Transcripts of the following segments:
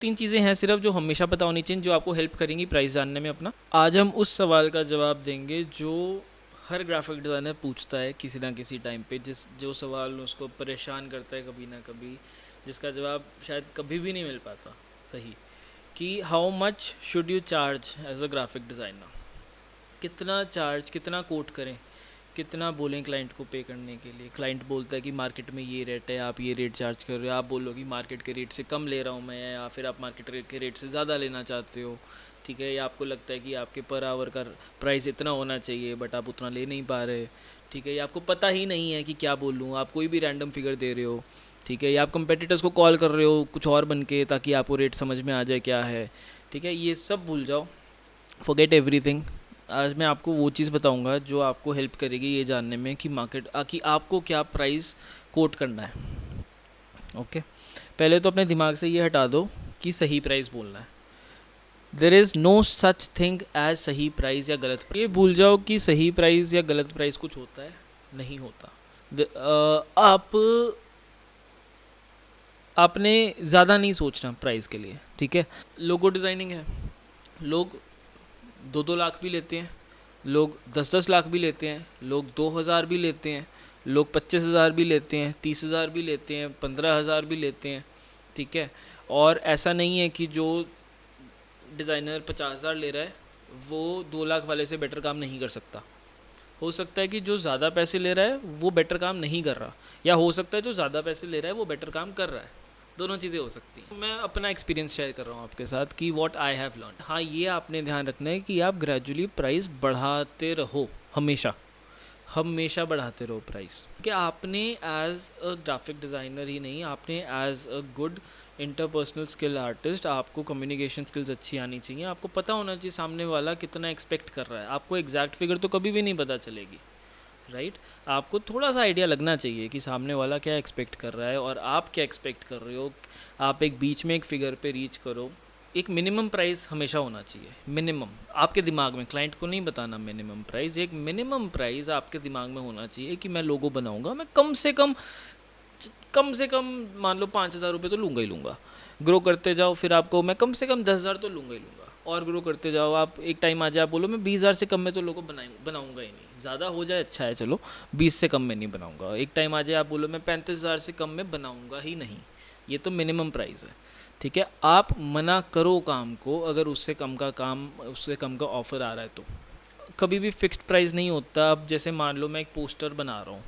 3 चीज़ें हैं सिर्फ जो हमेशा पता होनी चाहिए, जो आपको हेल्प करेंगी प्राइस जानने में अपना। आज हम उस सवाल का जवाब देंगे जो हर ग्राफिक डिज़ाइनर पूछता है किसी ना किसी टाइम पे, जो सवाल उसको परेशान करता है कभी ना कभी, जिसका जवाब शायद कभी भी नहीं मिल पाता सही, कि how much should you charge as a graphic designer. कितना चार्ज, कितना कोट करें, कितना बोलें क्लाइंट को पे करने के लिए। क्लाइंट बोलता है कि मार्केट में ये रेट है, आप ये रेट चार्ज कर रहे हो, आप बोलो कि मार्केट के रेट से कम ले रहा हूँ मैं, या फिर आप मार्केट के रेट से ज़्यादा लेना चाहते हो, ठीक है, या आपको लगता है कि आपके पर आवर का प्राइस इतना होना चाहिए बट आप उतना ले नहीं पा रहे, ठीक है, या आपको पता ही नहीं है कि क्या बोलूँ, आप कोई भी रैंडम फिगर दे रहे हो, ठीक है, या आप कंपेटिटर्स को कॉल कर रहे हो कुछ और बन के ताकि आपको रेट समझ में आ जाए क्या है, ठीक है, ये सब भूल जाओ, फॉरगेट एवरीथिंग। आज मैं आपको वो चीज़ बताऊंगा जो आपको हेल्प करेगी ये जानने में कि कि आपको क्या प्राइस कोट करना है। ओके, पहले तो अपने दिमाग से ये हटा दो कि सही प्राइस बोलना है। There is no such thing as सही प्राइस या गलत प्राइस। ये भूल जाओ कि सही प्राइस या गलत प्राइस कुछ होता है, नहीं होता। आपने ज़्यादा नहीं सोचना प्राइस के लिए, ठीक है। लोगो डिज़ाइनिंग है, लोग 2-2 लाख भी लेते हैं, लोग 10-10 लाख भी लेते हैं, लोग 2,000 भी लेते हैं, लोग 25,000 भी लेते हैं, 30,000 भी लेते हैं, 15,000 भी लेते हैं, ठीक है। और ऐसा नहीं है कि जो डिज़ाइनर 50,000 ले रहा है वो 2 लाख वाले से बेटर काम नहीं कर सकता। हो सकता है कि जो ज़्यादा पैसे ले रहा है वो बेटर काम नहीं कर रहा, या हो सकता है जो ज़्यादा पैसे ले रहा है वो बेटर काम कर रहा है। दोनों चीज़ें हो सकती हैं। मैं अपना एक्सपीरियंस शेयर कर रहा हूँ आपके साथ कि व्हाट आई हैव लर्न। हाँ, ये आपने ध्यान रखना है कि आप ग्रेजुअली प्राइस बढ़ाते रहो, हमेशा हमेशा बढ़ाते रहो प्राइस। कि आपने एज अ ग्राफिक डिज़ाइनर ही नहीं, आपने as a good interpersonal skill artist, आपको कम्युनिकेशन स्किल्स अच्छी आनी चाहिए। आपको पता होना चाहिए सामने वाला कितना एक्सपेक्ट कर रहा है। आपको एग्जैक्ट फिगर तो कभी भी नहीं पता चलेगी, राइट। आपको थोड़ा सा आइडिया लगना चाहिए कि सामने वाला क्या एक्सपेक्ट कर रहा है और आप क्या एक्सपेक्ट कर रहे हो। आप एक बीच में एक फ़िगर पे रीच करो। एक मिनिमम प्राइस हमेशा होना चाहिए, मिनिमम आपके दिमाग में, क्लाइंट को नहीं बताना मिनिमम प्राइस। एक मिनिमम प्राइस आपके दिमाग में होना चाहिए कि मैं लोगो बनाऊंगा, मैं कम से कम मान लो 5,000 रुपये तो लूँगा ही लूँगा। ग्रो करते जाओ, फिर आपको मैं कम से कम 10,000 तो लूँगा ही लूँगा, और ग्रो करते जाओ। आप एक टाइम आ जाए, आप बोलो मैं 20,000 से कम में तो लोगों बनाऊंगा ही नहीं। ज़्यादा हो जाए अच्छा है, चलो 20 से कम में नहीं बनाऊंगा। एक टाइम आ जाए आप बोलो मैं 35,000 से कम में बनाऊंगा ही नहीं। ये तो मिनिमम प्राइस है, ठीक है। आप मना करो काम को अगर उससे कम का ऑफ़र आ रहा है तो। कभी भी फिक्स्ड प्राइस नहीं होता। अब जैसे मान लो मैं एक पोस्टर बना रहा हूँ,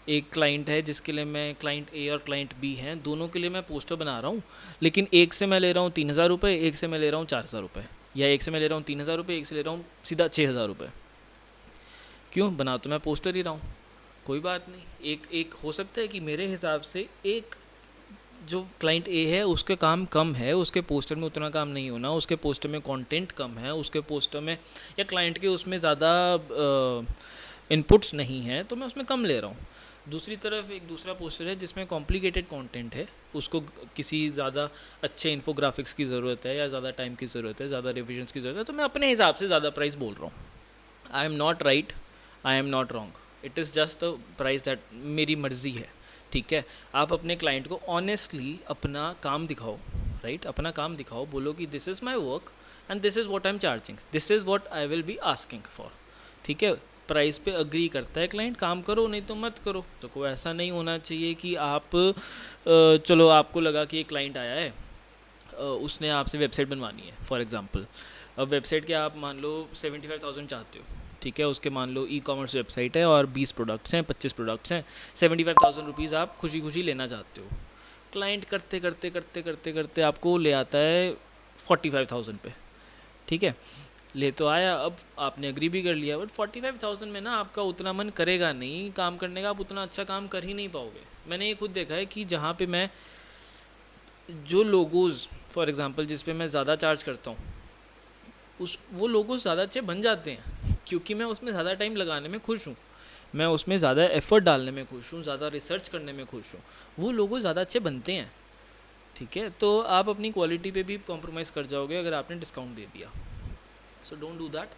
एक क्लाइंट है जिसके लिए मैं, क्लाइंट ए और क्लाइंट बी हैं, दोनों के लिए मैं पोस्टर बना रहा हूँ, लेकिन एक से मैं ले रहा हूँ 3,000 रुपये, एक से मैं ले रहा हूँ 4,000 रुपये, या एक से मैं ले रहा हूँ 3,000 रुपये, एक से ले रहा हूँ सीधा 6,000 रुपये। क्यों? बना तो मैं पोस्टर ही रहा हूँ, कोई बात नहीं। एक एक हो सकता है कि मेरे हिसाब से एक जो क्लाइंट ए है उसके काम कम है, उसके पोस्टर में उतना काम नहीं होना, उसके पोस्टर में कंटेंट कम है, उसके पोस्टर में या क्लाइंट के उसमें ज़्यादा इनपुट्स नहीं हैं तो मैं उसमें कम ले रहा हूँ। दूसरी तरफ एक दूसरा पोस्टर है जिसमें कॉम्प्लिकेटेड कंटेंट है, उसको किसी ज़्यादा अच्छे इन्फोग्राफिक्स की ज़रूरत है, या ज़्यादा टाइम की ज़रूरत है, ज़्यादा रिविजन्स की ज़रूरत है, तो मैं अपने हिसाब से ज़्यादा प्राइस बोल रहा हूँ। I am not right, I am not wrong, it is just the price that मेरी मर्ज़ी है, ठीक है। आप अपने क्लाइंट को ऑनेस्टली अपना काम दिखाओ, राइट, अपना काम दिखाओ, बोलो कि this is my work and this is what I am charging, this is what I will be asking for, ठीक है। प्राइस पे अग्री करता है क्लाइंट, काम करो नहीं तो मत करो। तो कोई ऐसा नहीं होना चाहिए कि आप चलो आपको लगा कि एक क्लाइंट आया है, उसने आपसे वेबसाइट बनवानी है फॉर एग्ज़ाम्पल। अब वेबसाइट के आप मान लो 75,000 चाहते हो, ठीक है। उसके मान लो ई कॉमर्स वेबसाइट है और 20 प्रोडक्ट्स हैं, 25 प्रोडक्ट्स हैं, 75,000 रुपीज़ आप खुशी खुशी लेना चाहते हो। क्लाइंट करते करते करते करते करते आपको ले आता है 45,000 पे, ठीक है। ले तो आया, अब आपने एग्री भी कर लिया, बट 45,000 में ना आपका उतना मन करेगा नहीं काम करने का, आप उतना अच्छा काम कर ही नहीं पाओगे। मैंने ये खुद देखा है कि जहाँ पे मैं जो लोगोज़ फॉर एग्ज़ाम्पल जिस पे मैं ज़्यादा चार्ज करता हूँ, वो लोगों ज़्यादा अच्छे बन जाते हैं क्योंकि मैं उसमें ज़्यादा टाइम लगाने में खुश हूँ, मैं उसमें ज़्यादा एफ़र्ट डालने में खुश हूँ, ज़्यादा रिसर्च करने में खुश हूँ, वो लोगों ज़्यादा अच्छे बनते हैं, ठीक है। तो आप अपनी क्वालिटी पे भी कॉम्प्रोमाइज़ कर जाओगे अगर आपने डिस्काउंट दे दिया। So don't do that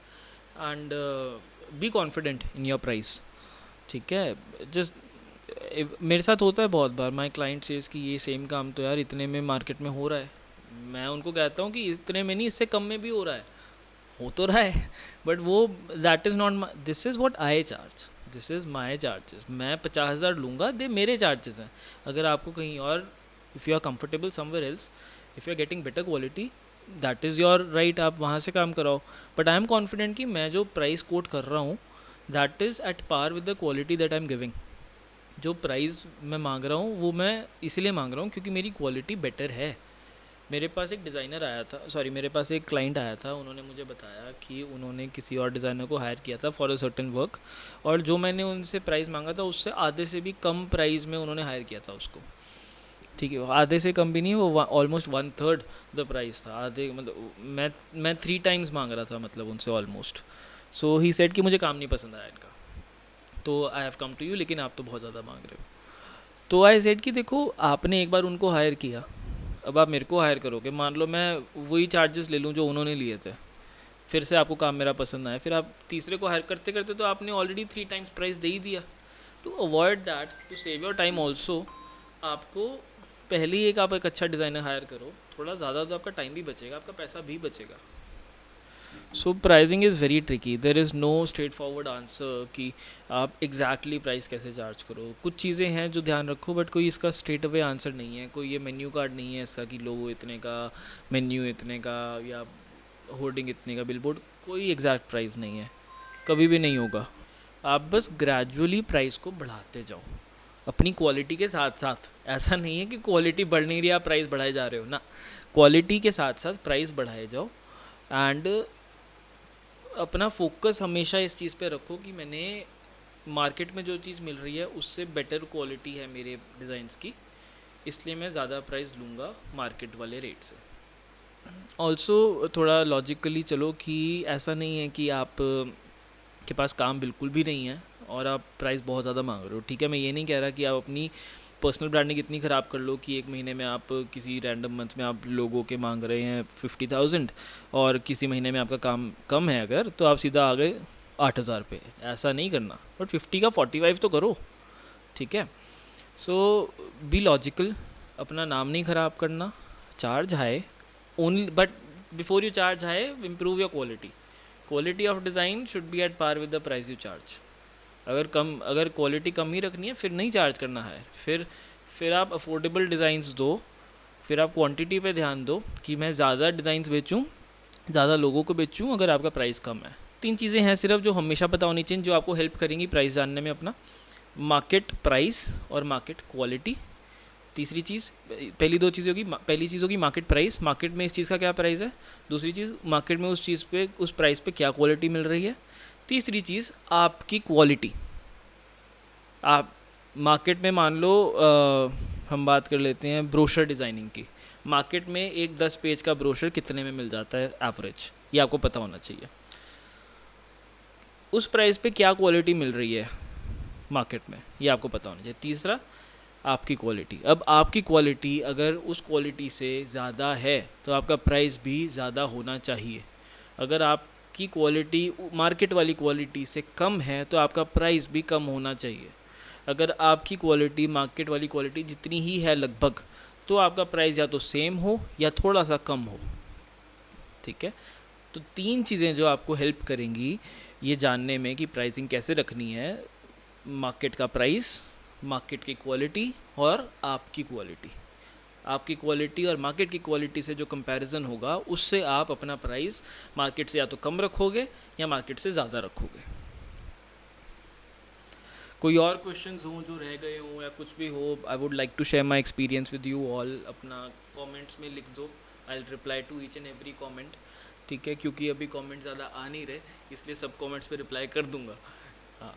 and be confident in your price, ठीक है। जस्ट मेरे साथ होता है बहुत बार, माई क्लाइंट सेज़ कि ये सेम काम तो यार इतने में मार्केट में हो रहा है, मैं उनको कहता हूँ कि इतने में नहीं, इससे कम में भी हो तो रहा है, बट वो that is not, this is what I charge, this is my charges. मैं 50,000 लूँगा, दे मेरे चार्जेस हैं। अगर आपको कहीं और, if you are comfortable somewhere else, if you are getting better quality, that is your right, आप वहाँ से काम कराओ। बट आई एम कॉन्फिडेंट कि मैं जो प्राइस कोट कर रहा हूँ that is at par with the quality that I am giving. जो प्राइस मैं मांग रहा हूँ वो मैं इसलिए मांग रहा हूँ क्योंकि मेरी क्वालिटी बेटर है। मेरे पास एक डिज़ाइनर आया था, सॉरी मेरे पास एक क्लाइंट आया था, उन्होंने मुझे बताया कि उन्होंने किसी और डिज़ाइनर को हायर किया था फॉर अ सर्टेन वर्क, और जो मैंने उनसे प्राइस मांगा था उससे आधे से भी कम प्राइस में उन्होंने हायर किया था उसको। ठीक है, आधे से कम भी नहीं, वो ऑलमोस्ट 1/3 द प्राइस था। आधे मतलब मैं 3 टाइम्स मांग रहा था मतलब उनसे ऑलमोस्ट। सो ही सेड कि मुझे काम नहीं पसंद आया इनका, तो I have come to you, लेकिन आप तो बहुत ज़्यादा मांग रहे हो। तो आई सेड कि देखो आपने एक बार उनको हायर किया, अब आप मेरे को हायर करोगे, मान लो मैं वही चार्जेस ले लूँ जो उन्होंने लिए थे, फिर से आपको काम मेरा पसंद आया, फिर आप तीसरे को हायर करते करते तो आपने ऑलरेडी 3 टाइम्स प्राइस दे ही दिया। To avoid that, to save your time also, आपको पहले ही आप एक अच्छा डिज़ाइनर हायर करो, थोड़ा ज़्यादा तो आपका टाइम भी बचेगा, आपका पैसा भी बचेगा। So pricing is very tricky, there is no straight forward answer कि आप एग्जैक्टली प्राइस कैसे चार्ज करो। कुछ चीज़ें हैं जो ध्यान रखो, बट कोई इसका स्ट्रेट अवे आंसर नहीं है, कोई ये मेन्यू कार्ड नहीं है इसका कि लोगो इतने का, मेन्यू इतने का, या होर्डिंग इतने का, बिलबोर्ड, कोई एग्जैक्ट प्राइस नहीं है, कभी भी नहीं होगा। आप बस ग्रेजुअली प्राइस को बढ़ाते जाओ अपनी क्वालिटी के साथ साथ। ऐसा नहीं है कि क्वालिटी बढ़ नहीं रही आप प्राइस बढ़ाए जा रहे हो ना, क्वालिटी के साथ साथ प्राइस बढ़ाए जाओ। एंड अपना फोकस हमेशा इस चीज़ पे रखो कि मैंने मार्केट में जो चीज़ मिल रही है उससे बेटर क्वालिटी है मेरे डिज़ाइंस की, इसलिए मैं ज़्यादा प्राइस लूँगा मार्केट वाले रेट से। ऑल्सो थोड़ा लॉजिकली चलो कि ऐसा नहीं है कि आप के पास काम बिल्कुल भी नहीं है और आप प्राइस बहुत ज़्यादा मांग रहे हो। ठीक है, मैं ये नहीं कह रहा कि आप अपनी पर्सनल ब्रांडिंग इतनी ख़राब कर लो कि एक महीने में आप किसी रैंडम मंथ में आप लोगों के मांग रहे हैं 50,000 और किसी महीने में आपका काम कम है अगर, तो आप सीधा आ गए 8,000 पे। ऐसा नहीं करना, बट 50 का 45 तो करो। ठीक है, सो बी लॉजिकल, अपना नाम नहीं ख़राब करना, charge high only, but before you charge high improve your quality. Quality of design should be at par with the price you charge. अगर क्वालिटी कम ही रखनी है फिर नहीं चार्ज करना है, फिर आप अफोर्डेबल डिज़ाइंस दो, फिर आप क्वांटिटी पे ध्यान दो कि मैं ज़्यादा डिज़ाइंस बेचूं, ज़्यादा लोगों को बेचूं अगर आपका प्राइस कम है। 3 चीज़ें हैं सिर्फ जो हमेशा पता होनी चाहिए, जो आपको हेल्प करेंगी प्राइस जानने में अपना: मार्केट प्राइस और मार्केट क्वालिटी। तीसरी चीज़, पहली 2 चीज़ें होगी, पहली चीज़ होगी मार्केट प्राइस, मार्केट में इस चीज़ का क्या प्राइस है। दूसरी चीज़, मार्केट में उस चीज़ पे उस प्राइस पे क्या क्वालिटी मिल रही है। तीसरी चीज़, आपकी क्वालिटी। आप मार्केट में मान लो हम बात कर लेते हैं ब्रोशर डिज़ाइनिंग की, मार्केट में एक 10 पेज का ब्रोशर कितने में मिल जाता है एवरेज, ये आपको पता होना चाहिए। उस प्राइस पे क्या क्वालिटी मिल रही है मार्केट में, ये आपको पता होना चाहिए। तीसरा, आपकी क्वालिटी। अब आपकी क्वालिटी अगर उस क्वालिटी से ज़्यादा है तो आपका प्राइस भी ज़्यादा होना चाहिए। अगर आपकी क्वालिटी मार्केट वाली क्वालिटी से कम है तो आपका प्राइस भी कम होना चाहिए। अगर आपकी क्वालिटी मार्केट वाली क्वालिटी जितनी ही है लगभग, तो आपका प्राइस या तो सेम हो या थोड़ा सा कम हो। ठीक है, तो 3 चीज़ें जो आपको हेल्प करेंगी ये जानने में कि प्राइसिंग कैसे रखनी है: मार्केट का प्राइस, मार्केट की क्वालिटी और आपकी क्वालिटी। आपकी क्वालिटी और मार्केट की क्वालिटी से जो कंपैरिजन होगा उससे आप अपना प्राइस मार्केट से या तो कम रखोगे या मार्केट से ज़्यादा रखोगे। कोई और क्वेश्चंस हों जो रह गए हों या कुछ भी हो, I would like to share my experience with you all. अपना कमेंट्स में लिख दो, I will reply to each and every comment. ठीक है, क्योंकि अभी कमेंट ज़्यादा आ नहीं रहे इसलिए सब कमेंट्स पे रिप्लाई कर दूंगा।